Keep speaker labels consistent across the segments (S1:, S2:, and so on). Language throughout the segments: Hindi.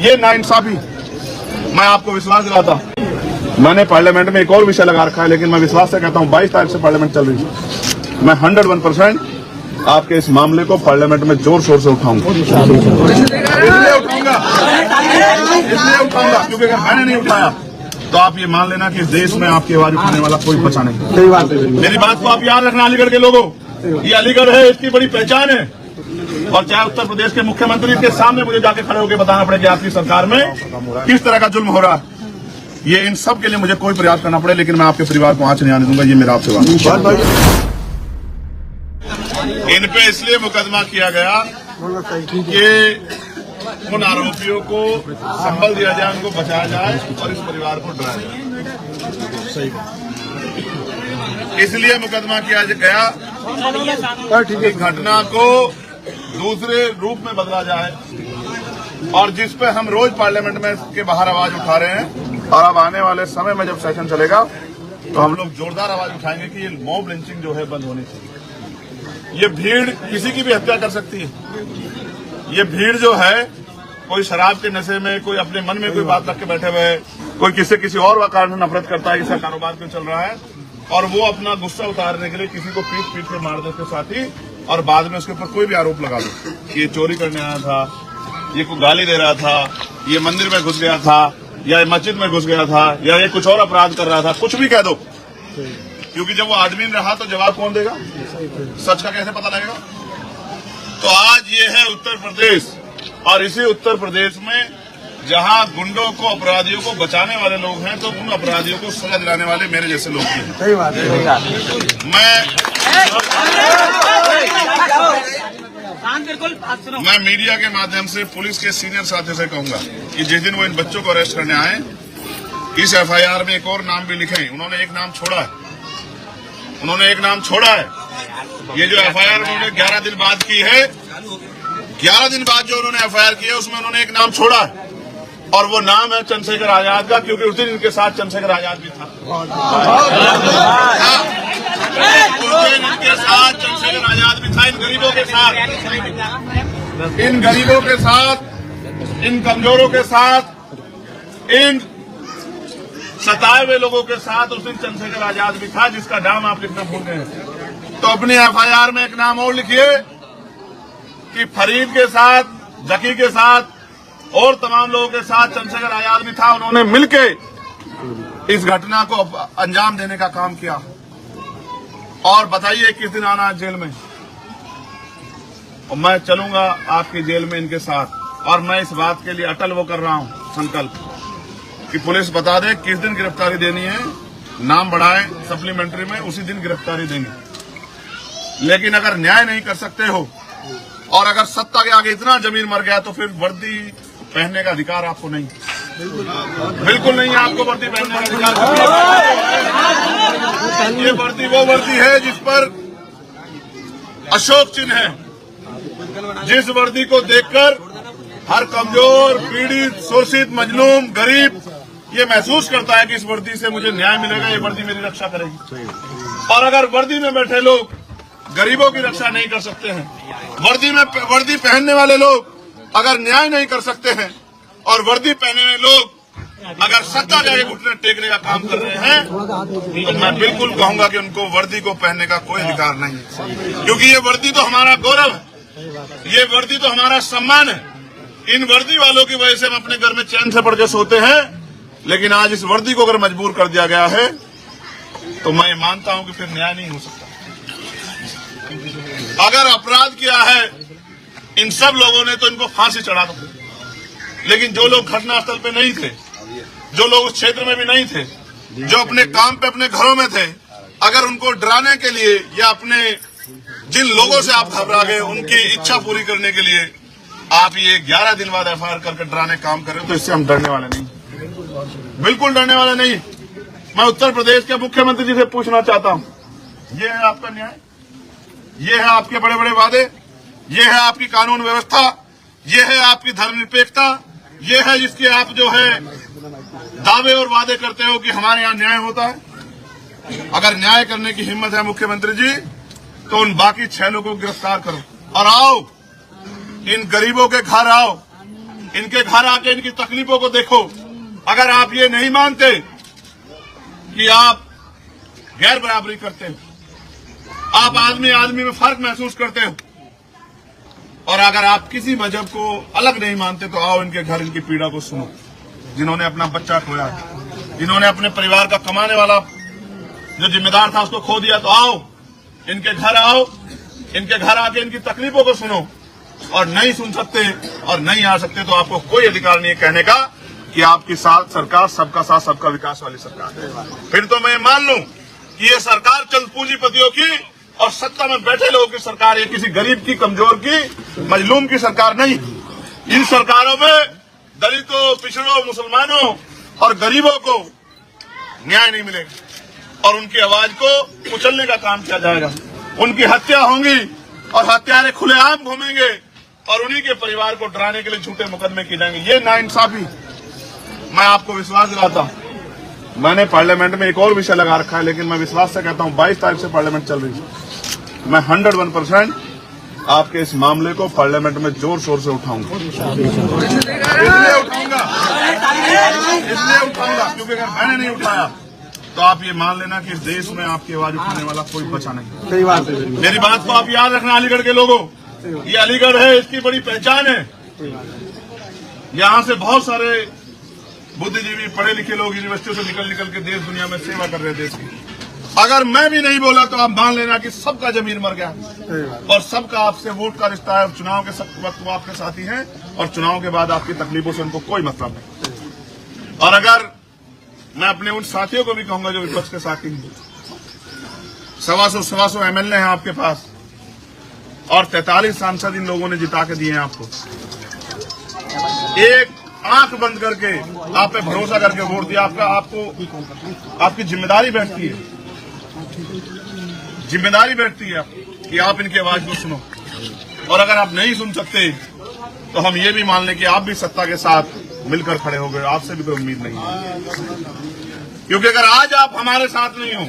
S1: ये नाइंसाफी मैं आपको विश्वास दिलाता हूं। मैंने पार्लियामेंट में एक और विषय लगा रखा है, लेकिन मैं विश्वास से कहता हूं 22 तारीख से पार्लियामेंट चल रही है। मैं 101% आपके इस मामले को पार्लियामेंट में जोर शोर से उठाऊंगा। इसलिए उठाऊंगा क्योंकि अगर मैंने नहीं उठाया तो आप ये मान लेना कि इस देश में आपकी आवाज उठाने वाला कोई बचा नहीं।
S2: सही बात है।
S1: मेरी बात को आप याद रखना अलीगढ़ के लोगों, ये अलीगढ़ है, इसकी बड़ी पहचान है। और चाहे उत्तर प्रदेश के मुख्यमंत्री के सामने मुझे जाके खड़े होकर बताना पड़े कि आपकी सरकार में किस तरह का जुल्म हो रहा है, ये इन सब के लिए मुझे कोई प्रयास करना पड़े, लेकिन मैं आपके परिवार को आंच नहीं आने दूंगा। ये मेरा आपसे वादा। इन पे इसलिए मुकदमा किया गया कि उन आरोपियों को संबल दिया जाए, उनको बचाया जाए और इस परिवार को डराया जाए। इसलिए मुकदमा किया गया कि घटना को दूसरे रूप में बदला जाए, और जिस पे हम रोज पार्लियामेंट में के बाहर आवाज उठा रहे हैं, और अब आने वाले समय में जब सेशन चलेगा तो हम लोग जोरदार आवाज उठाएंगे कि ये मॉब लिंचिंग जो है बंद होनी चाहिए। ये भीड़ किसी की भी हत्या कर सकती है। ये भीड़ जो है, कोई शराब के नशे में, कोई अपने मन में कोई बात रख के बैठे हुए है, कोई किसी और कारण से नफरत करता है, इसका कारोबार क्यों चल रहा है, और वो अपना गुस्सा उतारने के लिए किसी को पीट के मार दे उसके साथ ही, और बाद में उसके ऊपर कोई भी आरोप लगा दो कि ये चोरी करने आया था, ये कोई गाली दे रहा था, ये मंदिर में घुस गया था, या ये मस्जिद में घुस गया था, या ये कुछ और अपराध कर रहा था, कुछ भी कह दो, क्योंकि जब वो आदमी रहा तो जवाब कौन देगा? सच का कैसे पता लगेगा? तो आज ये है उत्तर प्रदेश, और इसी उत्तर प्रदेश में जहां गुंडों को, अपराधियों को बचाने वाले लोग हैं, तो उन अपराधियों को सजा दिलाने वाले मेरे जैसे लोग भी हैं।
S2: सही बात है।
S1: मैं मीडिया के माध्यम से पुलिस के सीनियर साथी से कहूंगा कि जिस दिन वो इन बच्चों को अरेस्ट करने आए, इस एफआईआर में एक और नाम भी लिखे। उन्होंने एक नाम छोड़ा है, ये जो एफआईआर उन्होंने 11 दिन बाद की है, 11 दिन बाद जो उन्होंने एफआईआर की है, उसमें उन्होंने एक नाम छोड़ा है, और वो नाम है चंद्रशेखर आजाद का, क्योंकि उस दिन इनके साथ चंद्रशेखर आजाद भी था। उस दिन इनके साथ चंद्रशेखर आजाद भी था। इन गरीबों के साथ, इन कमजोरों के साथ, इन सताए हुए लोगों के साथ उस दिन चंद्रशेखर आजाद भी था, जिसका नाम आप लिखना भूल गए। तो अपनी एफआईआर में एक नाम और लिखिए कि फरीद के साथ, जकी के साथ और तमाम लोगों के साथ चंद्रशेखर आजाद भी था। उन्होंने मिलके इस घटना को अंजाम देने का काम किया। और बताइए किस दिन आना है जेल में, और मैं चलूंगा आपकी जेल में इनके साथ। और मैं इस बात के लिए अटल वो कर रहा हूं संकल्प कि पुलिस बता दे किस दिन गिरफ्तारी देनी है, नाम बढ़ाएं सप्लीमेंट्री में, उसी दिन गिरफ्तारी देंगे। लेकिन अगर न्याय नहीं कर सकते हो, और अगर सत्ता के आगे इतना जमीन मर गया, तो फिर वर्दी पहनने का अधिकार आपको नहीं, बिल्कुल नहीं है आपको वर्दी पहनने का अधिकार। ये वर्दी वो वर्दी है जिस पर अशोक चिन्ह है, जिस वर्दी को देखकर हर कमजोर, पीड़ित, शोषित, मजलूम, गरीब ये महसूस करता है कि इस वर्दी से मुझे न्याय मिलेगा, ये वर्दी मेरी रक्षा करेगी। और अगर वर्दी में बैठे लोग गरीबों की रक्षा नहीं कर सकते हैं, वर्दी पहनने वाले लोग अगर न्याय नहीं कर सकते हैं, और वर्दी पहने हुए लोग अगर सत्ता के आगे घुटने टेकने का काम कर रहे हैं, तो मैं बिल्कुल कहूंगा कि उनको वर्दी को पहनने का कोई अधिकार नहीं है। क्योंकि ये वर्दी तो हमारा गौरव है, ये वर्दी तो हमारा सम्मान है। इन वर्दी वालों की वजह से हम अपने घर में चैन से पड़ के सोते हैं, लेकिन आज इस वर्दी को अगर मजबूर कर दिया गया है, तो मैं मानता हूं कि फिर न्याय नहीं हो सकता। अगर अपराध किया है इन सब लोगों ने, तो इनको फांसी चढ़ा दो। लेकिन जो लोग घटनास्थल पे नहीं थे, जो लोग उस क्षेत्र में भी नहीं थे, जो अपने काम पे अपने घरों में थे, अगर उनको डराने के लिए, या अपने जिन लोगों से आप घबरा गए उनकी इच्छा पूरी करने के लिए आप ये 11 दिन बाद एफआईआर करके डराने काम कर रहे हो, तो इससे हम डरने वाले नहीं, बिल्कुल डरने वाले नहीं। मैं उत्तर प्रदेश के मुख्यमंत्री जी से पूछना चाहता हूं, ये है आपका न्याय, ये है आपके बड़े बड़े वादे, ये है आपकी कानून व्यवस्था, ये है आपकी धर्मनिरपेक्षता, ये है जिसके आप जो है दावे और वादे करते हो कि हमारे यहाँ न्याय होता है। अगर न्याय करने की हिम्मत है मुख्यमंत्री जी, तो उन बाकी 6 लोगों को गिरफ्तार करो, और आओ इन गरीबों के घर आओ, इनके घर आके इनकी तकलीफों को देखो। अगर आप ये नहीं मानते कि आप गैर बराबरी करते हो, आप आदमी आदमी में फर्क महसूस करते हो, और अगर आप किसी मजहब को अलग नहीं मानते तो आओ इनके घर इनकी पीड़ा को सुनो। जिन्होंने अपना बच्चा खोया, जिन्होंने अपने परिवार का कमाने वाला जो जिम्मेदार था उसको खो दिया, तो आओ इनके घर आओ, इनके घर आके इनकी तकलीफों को सुनो। और नहीं सुन सकते और नहीं आ सकते तो आपको कोई अधिकार नहीं है कहने का कि आपकी साथ सरकार सबका साथ सबका विकास वाली सरकार है। फिर तो मैं मान लूं कि ये सरकार चंद पूंजीपतियों की और सत्ता में बैठे लोगों की सरकार है, किसी गरीब की, कमजोर की, मजलूम की सरकार नहीं। इन सरकारों में दलितों, पिछड़ों, मुसलमानों और गरीबों को न्याय नहीं मिलेगा और उनकी आवाज को कुचलने का काम किया जाएगा। उनकी हत्या होंगी और हत्यारे खुलेआम घूमेंगे और उन्हीं के परिवार को डराने के लिए झूठे मुकदमे किए जाएंगे। ये नाइंसाफी मैं आपको विश्वास दिलाता हूं। मैंने पार्लियामेंट में एक और विषय लगा रखा है, लेकिन मैं विश्वास से कहता हूं 22 तारीख से पार्लियामेंट चल रही है। मैं 101% आपके इस मामले को पार्लियामेंट में जोर शोर से उठाऊंगा। इसलिए उठाऊंगा क्योंकि अगर मैंने नहीं उठाया तो आप ये मान लेना कि इस देश में आपकी आवाज उठाने वाला कोई बचा नहीं।
S2: सही बात है।
S1: मेरी बात को आप याद रखना अलीगढ़ के लोगों, ये अलीगढ़ है, इसकी बड़ी पहचान है। यहाँ से बहुत सारे बुद्धिजीवी, पढ़े लिखे लोग यूनिवर्सिटियों से निकल के देश दुनिया में सेवा कर रहे देश की। अगर मैं भी नहीं बोला तो आप मान लेना कि सबका जमीर मर गया और सबका आपसे वोट का रिश्ता है। चुनाव के वक्त वो आपके साथी हैं और चुनाव के बाद आपकी तकलीफों से उनको कोई मतलब नहीं। और अगर मैं अपने उन साथियों को भी कहूंगा जो विपक्ष के साथी हैं, 125 एमएलए हैं आपके पास और 43 सांसद इन लोगों ने जिता के दिए हैं आपको। एक आंख बंद करके आप पे भरोसा करके वोट दिया, आपकी जिम्मेदारी बैठती है, कि आप इनकी आवाज को सुनो। और अगर आप नहीं सुन सकते तो हम ये भी मान लें कि आप भी सत्ता के साथ मिलकर खड़े हो गए, आपसे भी कोई उम्मीद नहीं है। क्योंकि अगर आज आप हमारे साथ नहीं हो,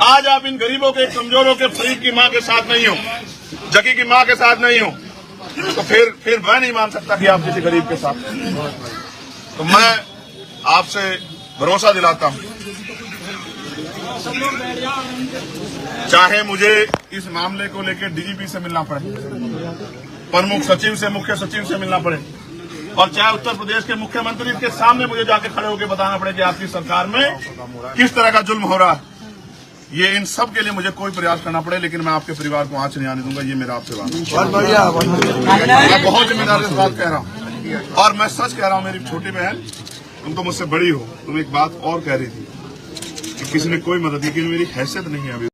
S1: आज आप इन गरीबों के, कमजोरों के, फरीद की मां के साथ नहीं हो, जकी की मां के साथ नहीं हो, तो फिर मैं नहीं मान सकता कि आप किसी गरीब के साथ। तो मैं आपसे भरोसा दिलाता हूं, चाहे मुझे इस मामले को लेकर डीजीपी से मिलना पड़े, प्रमुख सचिव से, मुख्य सचिव से मिलना पड़े, और चाहे उत्तर प्रदेश के मुख्यमंत्री के सामने मुझे जाके खड़े होकर बताना पड़े कि आपकी सरकार में किस तरह का जुल्म हो रहा है, ये इन सब के लिए मुझे कोई प्रयास करना पड़े, लेकिन मैं आपके परिवार को आंच नहीं आने दूंगा। ये मेरा आपसे बात है। मैं बहुत जिम्मेदारी से बात कह रहा हूँ और मैं सच कह रहा हूँ। मेरी छोटी बहन, तुम तो मुझसे बड़ी हो, तुम एक बात और कह रही थी कि किसी ने कोई मदद की, मेरी हैसियत नहीं है अभी।